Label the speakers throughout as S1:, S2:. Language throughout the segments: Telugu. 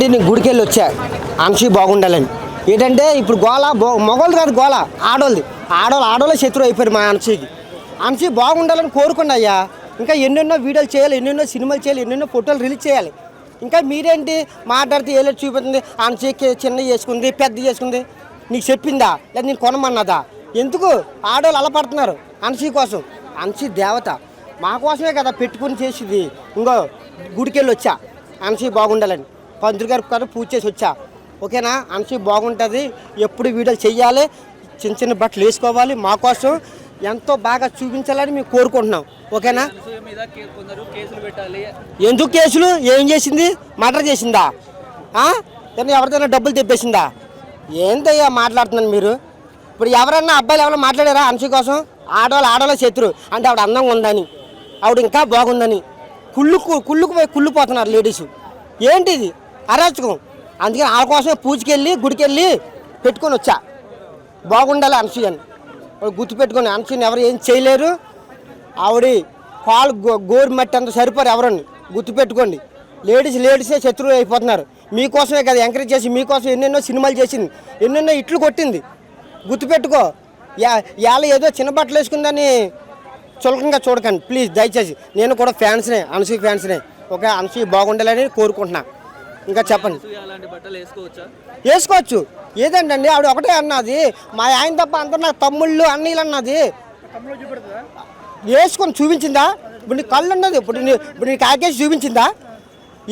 S1: ఏంటి నేను గుడికి వెళ్ళి వచ్చా అంశీ బాగుండాలని. ఏంటంటే ఇప్పుడు గోళ మగవాళ్ళు కాదు, గోళ ఆడోళ్ళది. ఆడోళ్ళ శత్రువు అయిపోయారు మా అంశీకి. అంశీ బాగుండాలని కోరుకోండి అయ్యా. ఇంకా ఎన్నెన్నో వీడియోలు చేయాలి, ఎన్నెన్నో సినిమాలు చేయాలి, ఎన్నెన్నో ఫోటోలు రిలీజ్ చేయాలి. ఇంకా మీరేంటి మాట్లాడితే ఏలేటి చూపుతుంది. అంశీకి చిన్న చేసుకుంది, పెద్ద చేసుకుంది, నీకు చెప్పిందా లేదా నేను కొనమన్నదా? ఎందుకు ఆడవాళ్ళు అలా పడుతున్నారు అంశీ కోసం? అంశీ దేవత, మా కోసమే కదా పెట్టుకుని చేసేది. ఇంకో గుడికి వెళ్ళి వచ్చా అంశీ బాగుండాలని, పంతులు గారు పూజ చేసి వచ్చా. ఓకేనా? అంశీ బాగుంటుంది, ఎప్పుడు వీడియోలు చెయ్యాలి, చిన్న చిన్న బట్టలు వేసుకోవాలి, మా కోసం ఎంతో బాగా చూపించాలని మేము కోరుకుంటున్నాం. ఓకేనా? ఎందుకు కేసులు? ఏం చేసింది? మర్డర్ చేసిందా? ఎవరిదైనా డబ్బులు తెప్పేసిందా? ఏంటయ్యా మాట్లాడుతున్నాను మీరు? ఇప్పుడు ఎవరన్నా అబ్బాయిలు ఎవరైనా మాట్లాడారా అంశీ కోసం? ఆడవాళ్ళ శత్రువు అంటే ఆవిడ అందంగా ఉందని, ఆవిడ ఇంకా బాగుందని కుళ్ళుపోతున్నారు లేడీస్. ఏంటిది అరాచకం? అందుకని ఆ కోసమే పూజకెళ్ళి గుడికి వెళ్ళి పెట్టుకొని వచ్చా. బాగుండాలి అంశీ అని గుర్తుపెట్టుకొని. అంశీని ఎవరు ఏం చేయలేరు. ఆవిడ కాలు గోరు మట్టి అంత సరిపోరు ఎవరని గుర్తుపెట్టుకోండి. లేడీసే శత్రువులు అయిపోతున్నారు. మీకోసమే కదా ఎంకరేజ్ చేసి, మీకోసం ఎన్నెన్నో సినిమాలు చేసింది, ఎన్నెన్నో ఇట్లు కొట్టింది. గుర్తుపెట్టుకో. ఇవాళ ఏదో చిన్న బట్టలు వేసుకుందని చులకంగా చూడకండి ప్లీజ్, దయచేసి. నేను కూడా ఫ్యాన్స్నే, అంశీ ఫ్యాన్స్నే. ఓకే, అంశీ బాగుండాలని కోరుకుంటున్నా. ఇంకా చెప్పండి. వేసుకోవచ్చు. ఏదండి ఆవిడ ఒకటే అన్నది, మా ఆయన తప్ప అందరు నాకు తమ్ముళ్ళు అన్నీళ్ళు అన్నది. వేసుకొని చూపించిందా? ఇప్పుడు నీ కళ్ళు ఉన్నది, ఇప్పుడు నీ కాకేసి చూపించిందా?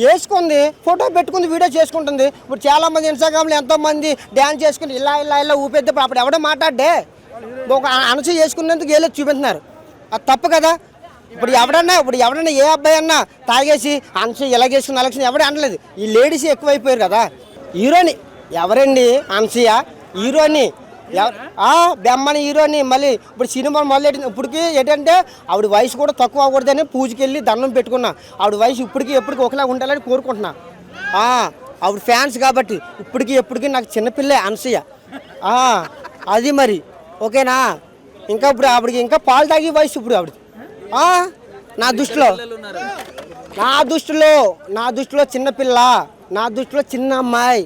S1: వేసుకుంది, ఫోటో పెట్టుకుంది, వీడియో చేసుకుంటుంది. ఇప్పుడు చాలామంది ఇన్స్టాగ్రామ్లో ఎంతోమంది డ్యాన్స్ చేసుకుని ఇలా ఊపేద్దే. అప్పుడు ఎవడో మాట్లాడే ఒక అనసూయ చేసుకున్నందుకు ఏదో చూపిస్తున్నారు. అది తప్పు కదా. ఇప్పుడు ఎవడన్నా ఏ అబ్బాయి అన్నా తాగేసి అనసూయ ఇలా చేసుకున్న ఎలక్షన్ ఎవడే అనలేదు. ఈ లేడీస్ ఎక్కువైపోయారు కదా. హీరోని ఎవరండి? అనసూయ హీరోని, బెమ్మని హీరోని. మళ్ళీ ఇప్పుడు సినిమా మొదలెట్టింది. ఇప్పటికి ఏంటంటే ఆవిడ వయసు కూడా తక్కువ అవ్వకూడదని పూజకి వెళ్ళి దండం పెట్టుకున్నా. ఆవిడ వయసు ఎప్పటికీ ఒకలా ఉండాలని కోరుకుంటున్నా. ఆవిడ ఫ్యాన్స్ కాబట్టి ఎప్పటికీ నాకు చిన్నపిల్లే అనసూయ. అది మరి ఓకేనా? ఇంకా ఇప్పుడు ఆవిడకి ఇంకా పాలు తాగి వయసు ఇప్పుడు ఆవిడ. నా దృష్టిలో చిన్నపిల్ల, నా దృష్టిలో చిన్న అమ్మాయి.